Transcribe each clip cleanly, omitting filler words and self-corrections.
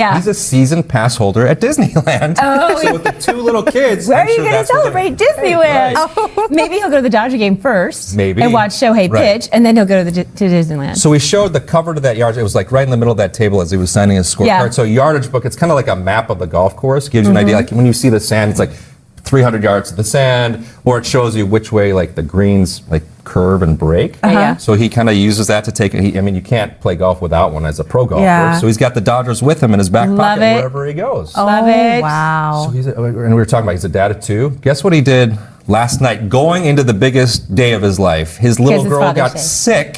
Yeah. He's a season pass holder at Disneyland. Oh, so with the two little kids, where are you going to celebrate Disneyland? Right. Oh. Maybe he'll go to the Dodger game first. Maybe. And watch Shohei pitch, and then he'll go to Disneyland. So we showed the cover to that yardage. It was like right in the middle of that table as he was signing his scorecard. Yeah. So yardage book, it's kind of like a map of the golf course. Gives you an idea. Like when you see the sand, it's like 300 yards to the sand, or it shows you which way like the greens like curve and break. Yeah. So he kind of uses that to take it. I mean, you can't play golf without one as a pro golfer. Yeah. So he's got the Dodgers with him in his back pocket wherever he goes. Love it. Wow. So and we were talking about he's a dad of two. Guess what he did last night, going into the biggest day of his life? His little girl got sick.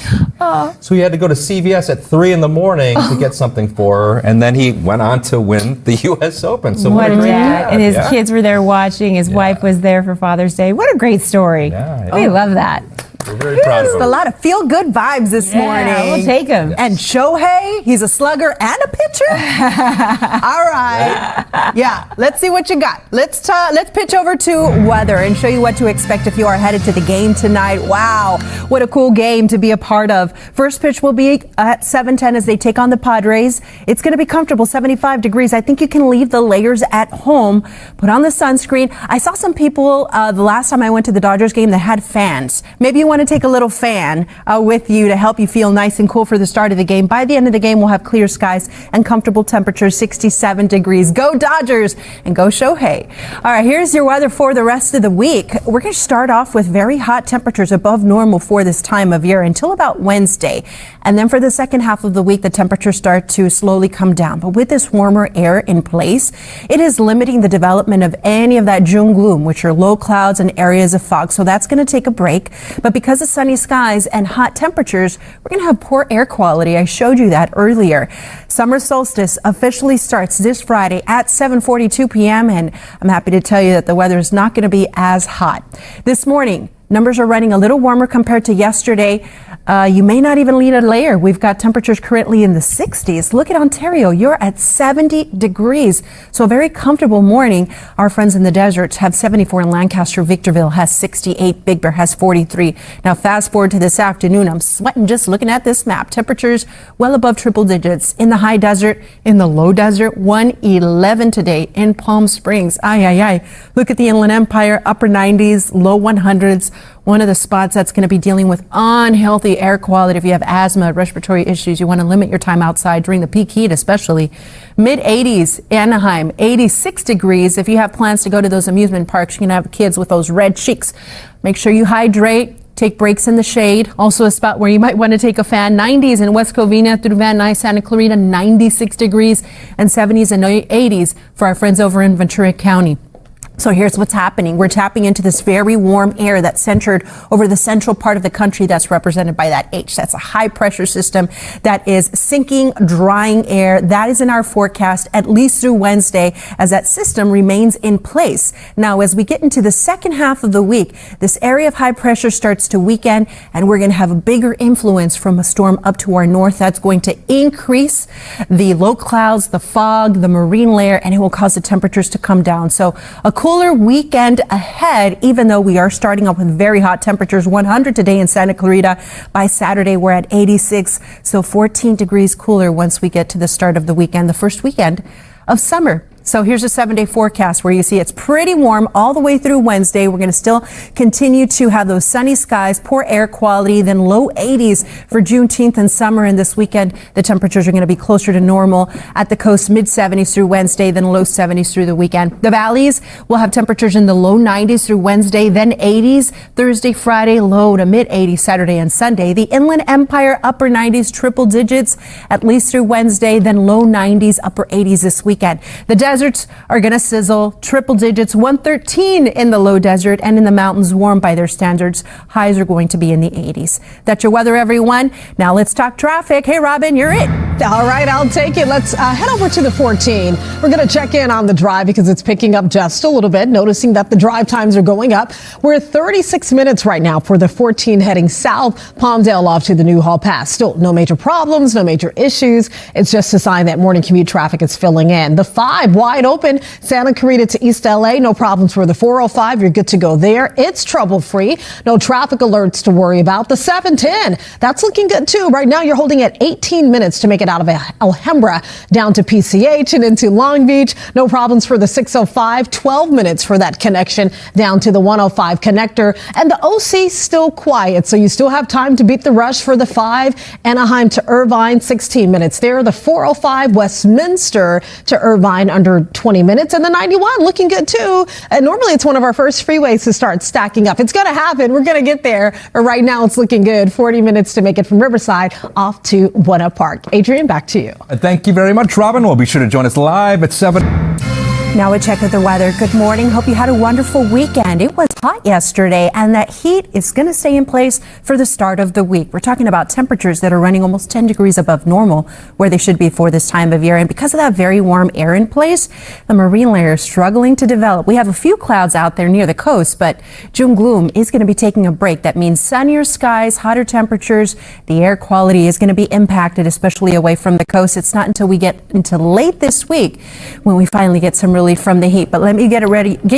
So he had to go to CVS at 3 in the morning to get something for her, and then he went on to win the U.S. Open. So What what a a great dad. And his kids were there watching. His wife was there for Father's Day. What a great story. Yeah. We love that. We're very proud of him. A lot of feel-good vibes this morning. We'll take him. And Shohei, he's a slugger and a pitcher? All right. Yeah, let's see what you got. Let's pitch over to weather and show you what to expect if you are headed to the game tonight. Wow, what a cool game to be a part of. First pitch will be at 7:10 as they take on the Padres. It's going to be comfortable, 75 degrees. I think you can leave the layers at home. Put on the sunscreen. I saw some people the last time I went to the Dodgers game that had fans. Maybe you want to take a little fan with you to help you feel nice and cool for the start of the game. By the end of the game, we'll have clear skies and comfortable temperatures, 67 degrees. Go Dodgers and go Shohei. All right, here's your weather for the rest of the week. We're going to start off with very hot temperatures above normal for this time of year until about Wednesday. And then for the second half of the week, the temperatures start to slowly come down. But with this warmer air in place, it is limiting the development of any of that June gloom, which are low clouds and areas of fog. So that's going to take a break. But because of sunny skies and hot temperatures, we're going to have poor air quality. I showed you that earlier. Summer solstice officially starts this Friday at 7:42 p.m. And I'm happy to tell you that the weather is not going to be as hot. This morning, numbers are running a little warmer compared to yesterday. You may not even need a layer. We've got temperatures currently in the 60s. Look at Ontario. You're at 70 degrees. So a very comfortable morning. Our friends in the deserts have 74 in Lancaster. Victorville has 68. Big Bear has 43. Now fast forward to this afternoon. I'm sweating just looking at this map. Temperatures well above triple digits in the high desert, in the low desert. 111 today in Palm Springs. Look at the Inland Empire, upper 90s, low 100s. One of the spots that's going to be dealing with unhealthy air quality. If you have asthma, respiratory issues, you want to limit your time outside during the peak heat, especially. Mid 80s, Anaheim, 86 degrees. If you have plans to go to those amusement parks, you're going to have kids with those red cheeks. Make sure you hydrate. Take breaks in the shade. Also a spot where you might want to take a fan. 90s in West Covina through Van Nuys, Santa Clarita, 96 degrees, and 70s and 80s for our friends over in Ventura County. So here's what's happening. We're tapping into this very warm air that's centered over the central part of the country that's represented by that H. That's a high pressure system that is sinking, drying air. That is in our forecast at least through Wednesday as that system remains in place. Now, as we get into the second half of the week, this area of high pressure starts to weaken and we're going to have a bigger influence from a storm up to our north. That's going to increase the low clouds, the fog, the marine layer, and it will cause the temperatures to come down. So a cooler weekend ahead, even though we are starting off with very hot temperatures. 100 today in Santa Clarita. By Saturday, we're at 86. So 14 degrees cooler once we get to the start of the weekend, the first weekend of summer. So here's a 7-day forecast where you see it's pretty warm all the way through Wednesday. We're going to still continue to have those sunny skies, poor air quality, then low 80s for Juneteenth and summer. And this weekend, the temperatures are going to be closer to normal at the coast, mid 70s through Wednesday, then low 70s through the weekend. The valleys will have temperatures in the low 90s through Wednesday, then 80s Thursday, Friday, low to mid 80s Saturday and Sunday. The Inland Empire, upper 90s, triple digits, at least through Wednesday, then low 90s, upper 80s this weekend. The deserts are going to sizzle, triple digits, 113 in the low desert, and in the mountains, warm by their standards. Highs are going to be in the 80s. That's your weather, everyone. Now let's talk traffic. Hey, Robin, you're it. All right, I'll take it. Let's head over to the 14. We're going to check in on the drive because it's picking up just a little bit, noticing that the drive times are going up. We're at 36 minutes right now for the 14 heading south, Palmdale off to the Newhall Pass. Still no major problems, no major issues. It's just a sign that morning commute traffic is filling in. The 5 wide open, Santa Clarita to East LA. No problems for the 405. You're good to go there. It's trouble free. No traffic alerts to worry about. The 710, that's looking good too. Right now you're holding at 18 minutes to make it out of Alhambra down to PCH and into Long Beach. No problems for the 605, 12 minutes for that connection down to the 105 connector. And the OC still quiet, so you still have time to beat the rush for the 5, Anaheim to Irvine, 16 minutes there. The 405 Westminster to Irvine under 20 minutes, and the 91 looking good too. And normally it's one of our first freeways to start stacking up. It's going to happen. We're going to get there. But right now it's looking good. 40 minutes to make it from Riverside off to Buena Park. Adrian, back to you. Thank you very much, Robin. Well, be sure to join us live at 7. Now a check of the weather. Good morning. Hope you had a wonderful weekend. It was hot yesterday, and that heat is going to stay in place for the start of the week. We're talking about temperatures that are running almost 10 degrees above normal, where they should be for this time of year. And because of that very warm air in place, the marine layer is struggling to develop. We have a few clouds out there near the coast, but June gloom is going to be taking a break. That means sunnier skies, hotter temperatures. The air quality is going to be impacted, especially away from the coast. It's not until we get into late this week when we finally get some relief from the heat. But let me get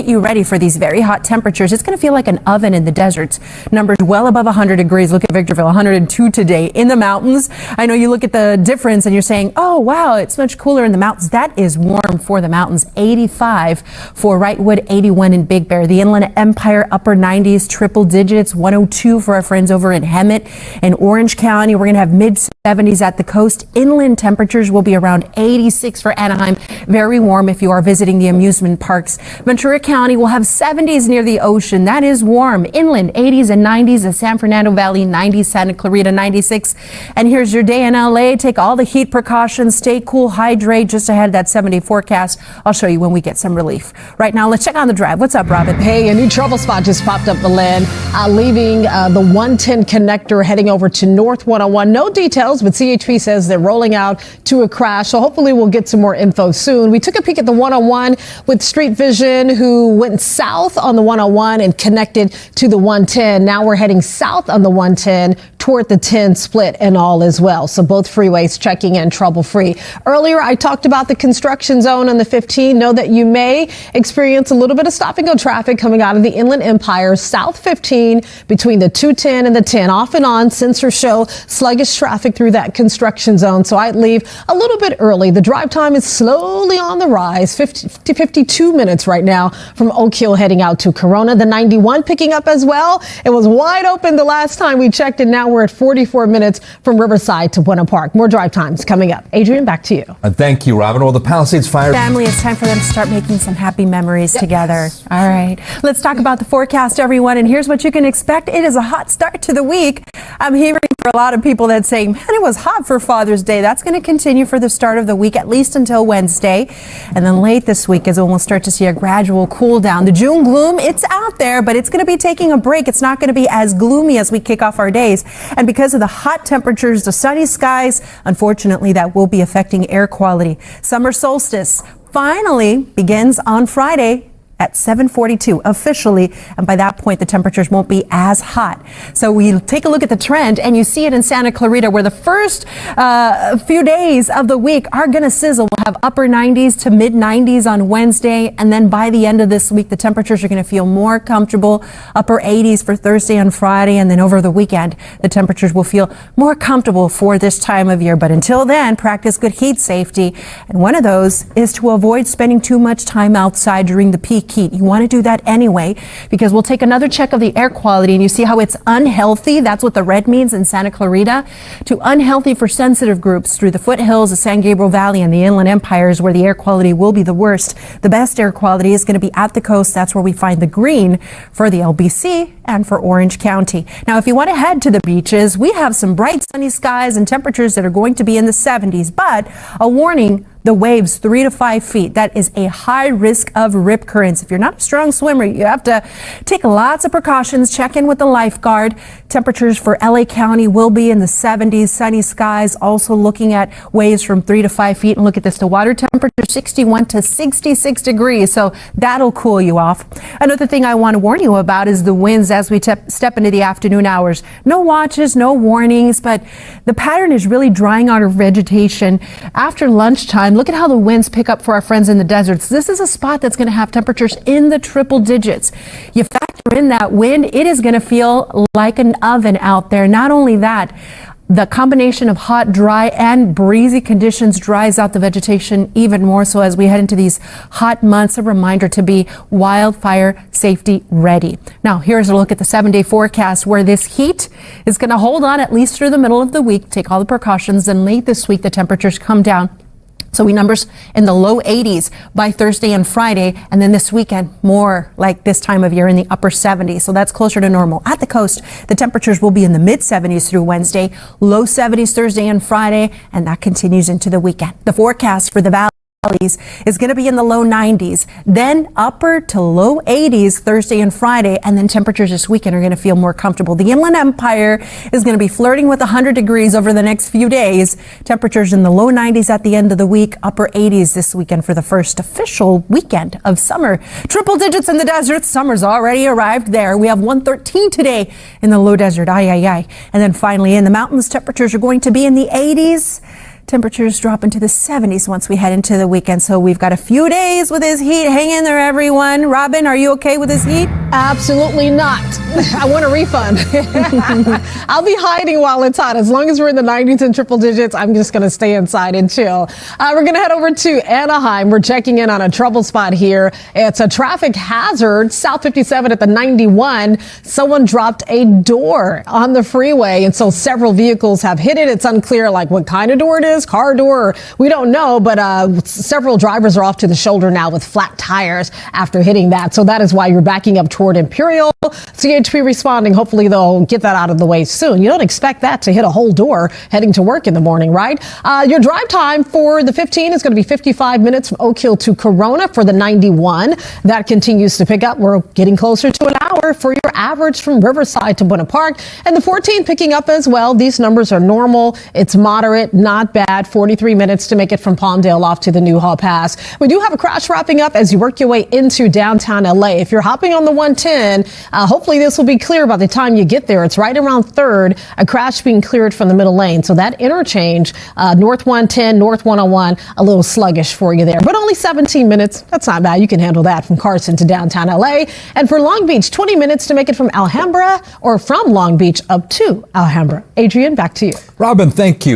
you ready for these very hot temperatures. It's going to feel like an oven in the deserts. Numbers well above 100 degrees. Look at Victorville, 102 today in the mountains. I know you look at the difference and you're saying, oh, wow, it's much cooler in the mountains. That is warm for the mountains. 85 for Wrightwood, 81 in Big Bear. The Inland Empire, upper 90s, triple digits, 102 for our friends over in Hemet. In Orange County, we're going to have mid-70s at the coast. Inland temperatures will be around 86 for Anaheim. Very warm if you are visiting the amusement parks. Ventura County will have 70s near the ocean. That is warm. Inland 80s and 90s. The San Fernando Valley 90s, Santa Clarita 96. And here's your day in LA. Take all the heat precautions. Stay cool, hydrate. Just ahead of that 70 forecast. I'll show you when we get some relief. Right now, let's check on the drive. What's up, Robin? Hey, a new trouble spot just popped up, Belen, leaving the 110 connector heading over to North 101. No details, but CHP says they're rolling out to a crash. So hopefully we'll get some more info soon. We took a peek at the 101 with Street Vision, who went south on the 101 and connected to the 110. Now we're heading south on the 110 toward the 10 split and all as well. So both freeways checking in trouble free. Earlier, I talked about the construction zone on the 15. Know that you may experience a little bit of stop and go traffic coming out of the Inland Empire, South 15 between the 210 and the 10. Off and on, sensors show sluggish traffic through that construction zone. So I'd leave a little bit early. The drive time is slowly on the rise, 52 minutes right now from Oak Hill heading out to Corona. The 91 picking up as well. It was wide open the last time we checked, and now we're at 44 minutes from Riverside to Buena Park. More drive times coming up. Adrian, back to you. Thank you, Robin. Well, the Palisades Fire Family, it's time for them to start making some happy memories together. All right. Let's talk about the forecast, everyone. And here's what you can expect. It is a hot start to the week. I'm hearing for a lot of people that say, man, it was hot for Father's Day. That's going to continue for the start of the week, at least until Wednesday. And then late this week is when we'll start to see a gradual cool down. The June gloom, it's out there, but it's going to be taking a break. It's not going to be as gloomy as we kick off our days. And because of the hot temperatures, the sunny skies, unfortunately, that will be affecting air quality. Summer solstice finally begins on Friday at 7:42 officially, and by that point the temperatures won't be as hot. So we take a look at the trend, and you see it in Santa Clarita, where the first few days of the week are going to sizzle. We'll have upper 90s to mid 90s on Wednesday, and then by the end of this week the temperatures are going to feel more comfortable. Upper 80s for Thursday and Friday, and then over the weekend the temperatures will feel more comfortable for this time of year. But until then, practice good heat safety, and one of those is to avoid spending too much time outside during the peak heat. You want to do that anyway, because we'll take another check of the air quality, and you see how it's unhealthy. That's what the red means in Santa Clarita. To unhealthy for sensitive groups through the foothills, the San Gabriel Valley, and the Inland Empires, where the air quality will be the worst. The best air quality is going to be at the coast. That's where we find the green for the LBC and for Orange County. Now, if you want to head to the beaches, we have some bright sunny skies and temperatures that are going to be in the 70s, but a warning: the waves 3 to 5 feet. That is a high risk of rip currents. If you're not a strong swimmer, you have to take lots of precautions. Check in with the lifeguard. Temperatures for LA County will be in the 70s, sunny skies. Also looking at waves from 3 to 5 feet. And look at this, the water temperature 61 to 66 degrees. So that'll cool you off. Another thing I want to warn you about is the winds as we step into the afternoon hours. No watches, no warnings, but the pattern is really drying out our vegetation after lunchtime. Look at how the winds pick up for our friends in the deserts. This is a spot that's going to have temperatures in the triple digits. You factor in that wind, it is going to feel like an oven out there. Not only that, The combination of hot, dry, and breezy conditions dries out the vegetation even more. So as we head into these hot months, a reminder to be wildfire safety ready. Now, here's a look at the 7-day forecast where this heat is going to hold on at least through the middle of the week. Take all the precautions, and late this week, the temperatures come down. So we numbers in the low 80s by Thursday and Friday, and then this weekend more like this time of year in the upper 70s. So that's closer to normal. At the coast, the temperatures will be in the mid 70s through Wednesday, low 70s Thursday and Friday, and that continues into the weekend. The forecast for the valleys is going to be in the low 90s, then upper to low 80s Thursday and Friday, and then temperatures this weekend are going to feel more comfortable. The Inland Empire is going to be flirting with 100 degrees over the next few days. Temperatures in the low 90s at the end of the week, upper 80s this weekend for the first official weekend of summer. Triple digits in the desert. Summer's already arrived there. We have 113 today in the low desert. And then finally in the mountains, temperatures are going to be in the 80s. Temperatures drop into the 70s once we head into the weekend. So we've got a few days with this heat. Hang in there, everyone. Robin, are you okay with this heat? Absolutely not. I want a refund. I'll be hiding while it's hot. As long as we're in the 90s and triple digits, I'm just going to stay inside and chill. We're going to head over to Anaheim. We're checking in on a trouble spot here. It's a traffic hazard, South 57 at the 91. Someone dropped a door on the freeway, and so several vehicles have hit it. It's unclear like what kind of door it is. Car door, we don't know, but several drivers are off to the shoulder now with flat tires after hitting that. So that is why you're backing up toward Imperial. CHP responding. Hopefully they'll get that out of the way soon. You don't expect that to hit a whole door heading to work in the morning, right? Your drive time for the 15 is going to be 55 minutes from Oak Hill to Corona for the 91. That continues to pick up. We're getting closer to an hour for your average from Riverside to Buena Park. And the 14 picking up as well. These numbers are normal. It's moderate, not bad. 43 minutes to make it from Palmdale off to the Newhall Pass. We do have a crash wrapping up as you work your way into downtown LA. If you're hopping on the 110, hopefully this will be clear by the time you get there. It's right around 3rd, a crash being cleared from the middle lane. So that interchange, North 110, North 101, a little sluggish for you there, but only 17 minutes. That's not bad. You can handle that from Carson to downtown LA. And for Long Beach, 20 minutes to make it from Alhambra or from Long Beach up to Alhambra. Adrian, back to you. Robin, thank you.